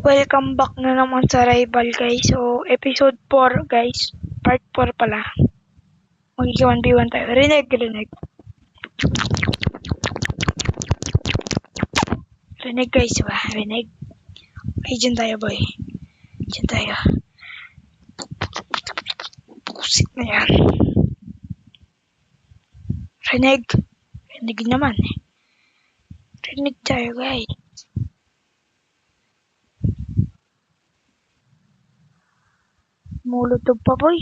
Welcome back na naman sa Rival guys. So, episode 4 guys. Part 4 pala. Mag-1v1 tayo. Rinig. Rinig guys ba? Rinig. Ay, dyan tayo boy. Dyan tayo. Pusit na yan. Rinig. Rinig naman eh. Rinig tayo guys. Molotov pa boy.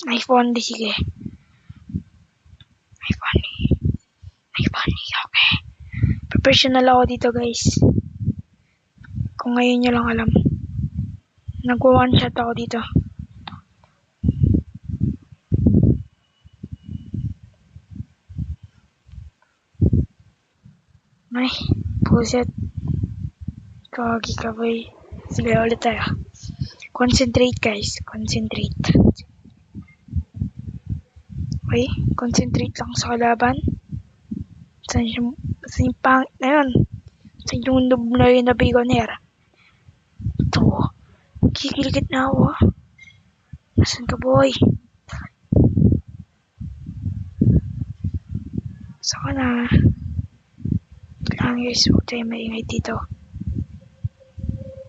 iPhone di sige. iPhone. Okay. Professional ako dito guys. Kung ngayon nyo lang alam. Nagwa-one shot ako dito. Ay, puset. Kagi ka boy. Sige, ulit tayo. Concentrate guys. Concentrate. Okay, concentrate lang sa kalaban. Saan yung pangit na yun? Saan yung noob na yun na Bigonaire? Ito. Kikiligit na ako. Nasaan ka boy? Saan ka na? Kailangan guys, huwag tayo maingay dito.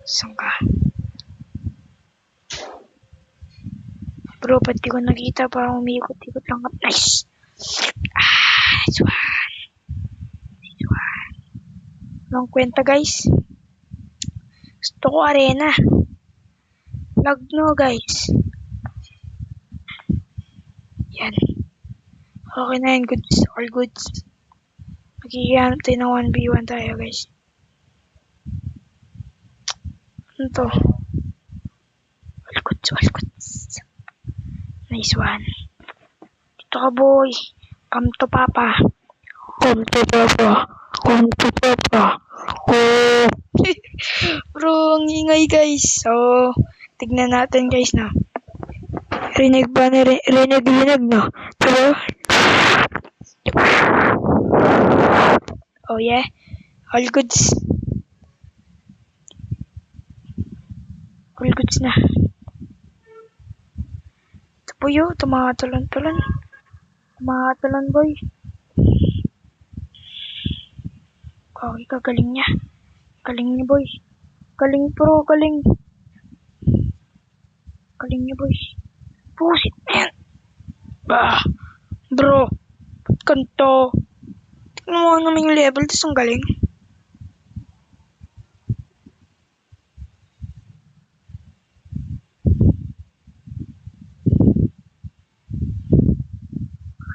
Saan ka? Bro, ba't di ko nakita? Parang umiikot-ikot lang. Nice! Nice one. Walang kwenta guys. Gusto ko arena. Lag no guys. Yan. Okay na yan. Goods. All goods. Magkikihanap tayo ng 1v1 tayo guys. Ano to? All goods. Nice one. Dito ka boy. Come to papa. Oh. Bro, ang ingay guys. So, tignan natin guys na. Rinig ba na rinig na? Diba? Oh yeah. All goods. All goods na. Ito po yun. Tumatalon boy. Okay, kagaling niya. Galing niya boy. Galing bro, galing. Galing niya boy. Pusit man. Bah. Bro. Ba't kanto? Tignan mo naman yung level. Tas ang galing.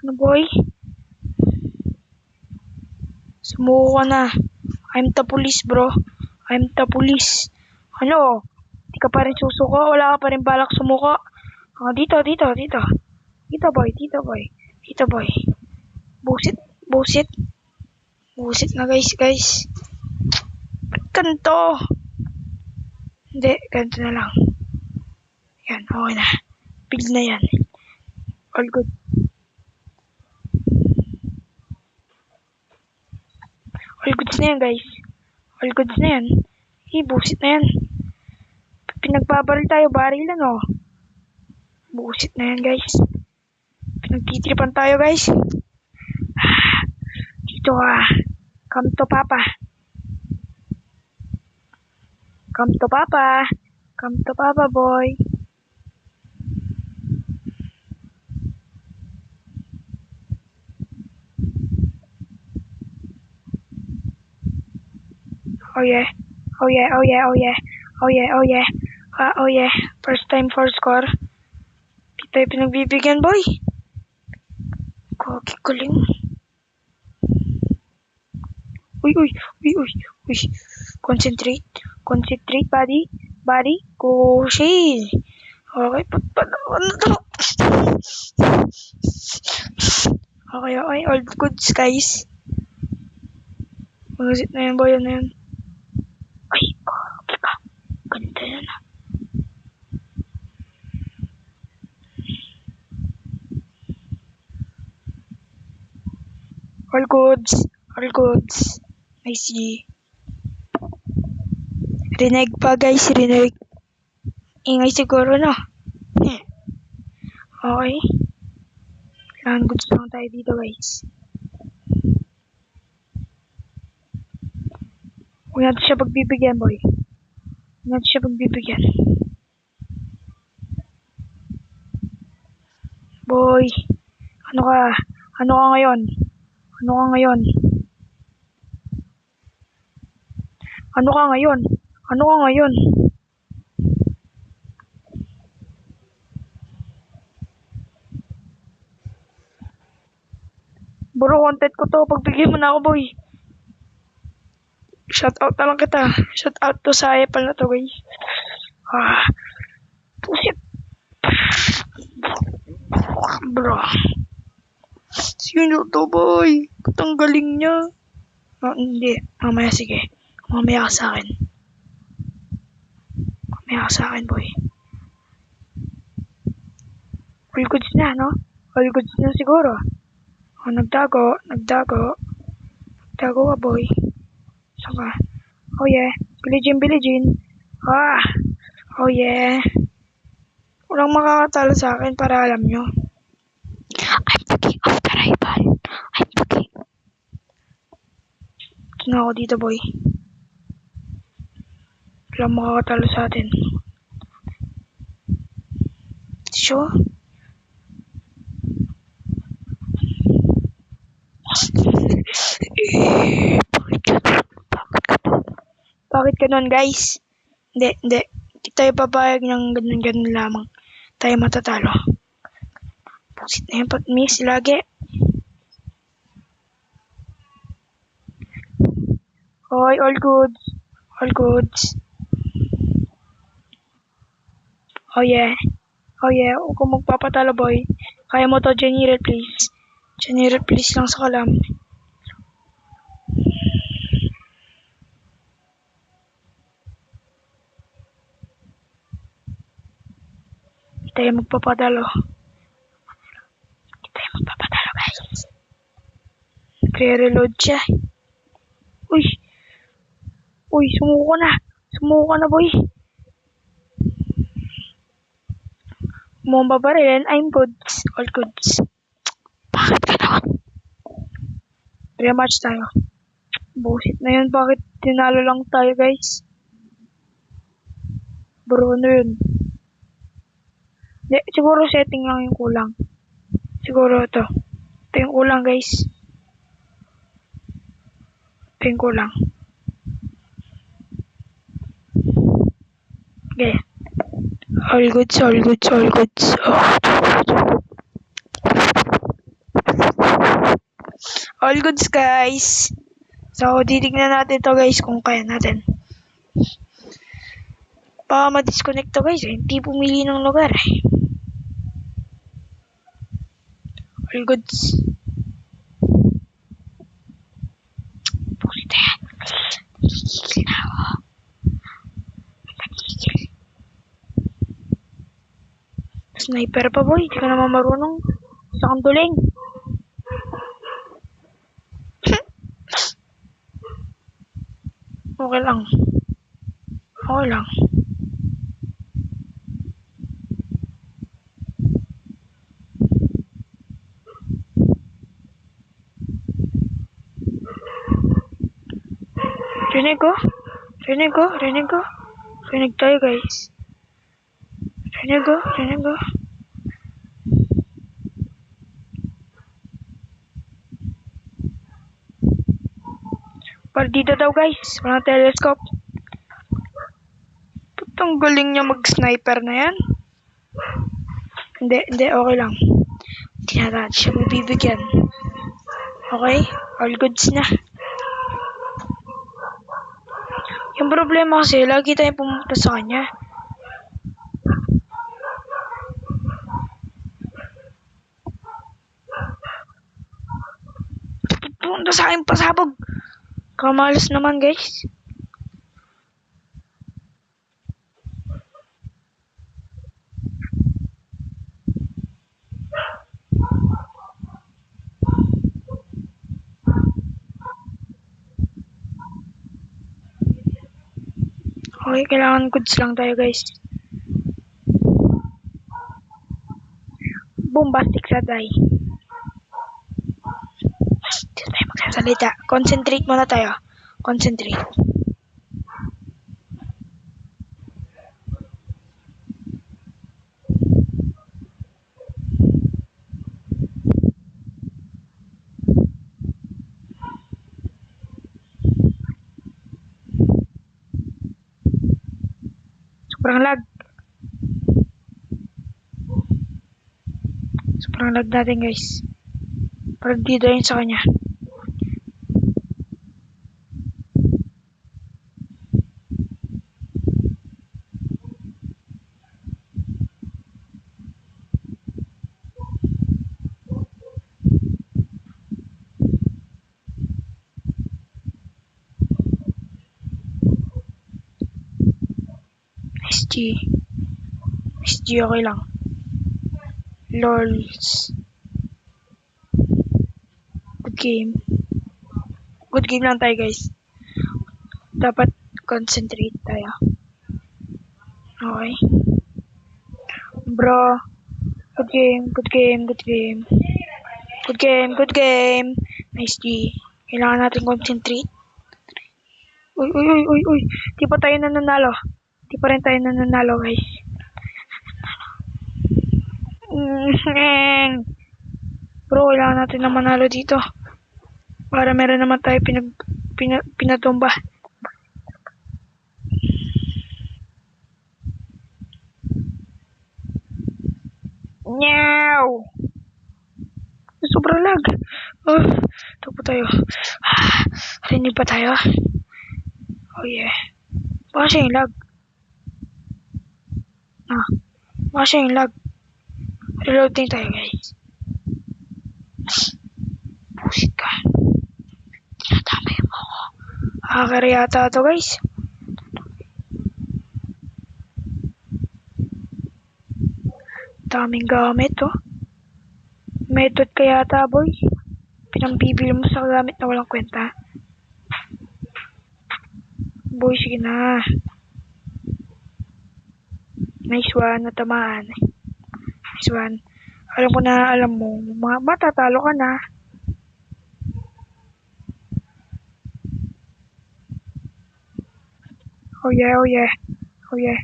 Ano boy? Sumuko ka na. I'm the police bro. I'm the police. Ano? Di ka pa rin susuko? Wala ka pa rin balak sumuko? Oh, dito. Dito boy. Busit na guys. Ba't ganito? Hindi, ganito na lang. Yan, okay na. Build na yan. All good. All goods na yan guys. All goods na yan. Busit na yan. Pinagbabaril tayo, barilan oh. Busit na yan guys. Pinagtitripan tayo guys. Dito ka. Come to papa. Come to papa boy. Oh yeah. First time for score. Di tayo pinagbibigyan boy. Kaki galing. Uy. Concentrate buddy. Go shield. Okay, ano to? Okay, all goods guys. Magasit na yan boy, ano yan? Ay, kaki ka. Ganda yan. All goods. All goods. Nice G. Rinig pa guys, rinig. Ingay siguro no. Okay. Kailangan goods lang tayo dito guys. Huwag natin siya pagbibigyan boy. Huwag natin siya pagbibigyan. Boy. Ano ka? Ano ka ngayon? Ano ka ngayon? Ano ka ngayon? Ano ka ngayon? Bro, content ko to. Pagbigyan mo na ako, boy. Shout out na lang kita. Shout out to sa Apple na to, guys. Pusit. Bro. Sino to, boy? Ang galing niya. Hindi. Mamaya, sige. Mamaya ka sa akin. Mamaya ka sa akin, boy. All goods na, no? All goods na siguro. Oh, nagdago. Nagdago ka, boy. Saka. Oh, yeah. Billie Jean. Oh, yeah. Walang makakatalo sa akin para alam nyo. I'm the king of the rival. I'm the king. Ito na ako dito, boy. Walang makakatalo sa atin. Sure? Bakit ganun, guys? Hindi. Hindi tayo papayag ng ganun lamang. Tayo matatalo. Pusit na yung pag-miss lagi. Hoy, all goods. All goods. Oh yeah. Huwag kong magpapatalo, boy. Kaya mo to, Jenny, please. Jenny, please lang sa kalam. Tayo magpapatalo. Guys. Nagre-reload siya. Uy, sumuko na, boy. Mumba pa rin, I'm goods. All goods. Bakit ka naman? Rematch tayo. Bullshit na yun. Bakit tinalo lang tayo, guys? Bro, ano yun? Siguro setting lang yung kulang. Siguro ito. Ito yung kulang, guys. Ito yung kulang. Okay. All goods. All goods, guys. So, titignan natin to, guys, kung kaya natin. Baka ma-disconnect to, guys. Hindi pumili ng lugar. All goods. Pulit na yan. Nagigil na ako. Sniper pa, boy. Hindi ka naman marunong. Sa kang duling. Okay lang. Rinig tayo, guys. Rinig ko. Para dito daw, guys. Walang telescope. Ang galing niya mag-sniper na yan. Hindi, okay lang. Hindi na natin siya mabibigyan. Okay? All goods na. Yung problema kasi, lagi tayong pumunta sa kanya. Pumunta sa akin pasabog. Kamalas naman, guys. Okay, kailangan goods lang tayo guys. Bombastic sa tayo. Dito tayo magsasalita. Concentrate muna tayo. Concentrate. Sobrang lag. Sobrang lag natin guys. Parang dito yun sa kanya. SG. SG okay lang. LOLs. Good game. Good game lang tayo guys. Dapat concentrate tayo. Okay. Bro. Good game. Good game. Good game. Good game. Good game. Nice G. Kailangan natin concentrate. Uy, uy, uy, uy, uy. Di pa tayo nananalo. Di pa rin tayo nananalo guys. Bro, kailangan natin na manalo dito. Para meron naman tayo pinatumba. Nyaw! Sobrang lag. Takbo tayo. Rinig pa tayo. Oh yeah. Baka siya yung lag. Baka siya yung lag. Reloading tayo guys. Pusit ka. Tinatamay mo ako. Hacker yata to guys. Daming gamit oh. Method ka yata boy. Pinambibili mo sa gamit na walang kwenta. Boy, sige na. Nice one, natamaan. Nice one. Alam ko na, alam mo, matatalo ka na. Oh yeah, oh yeah. Oh yeah.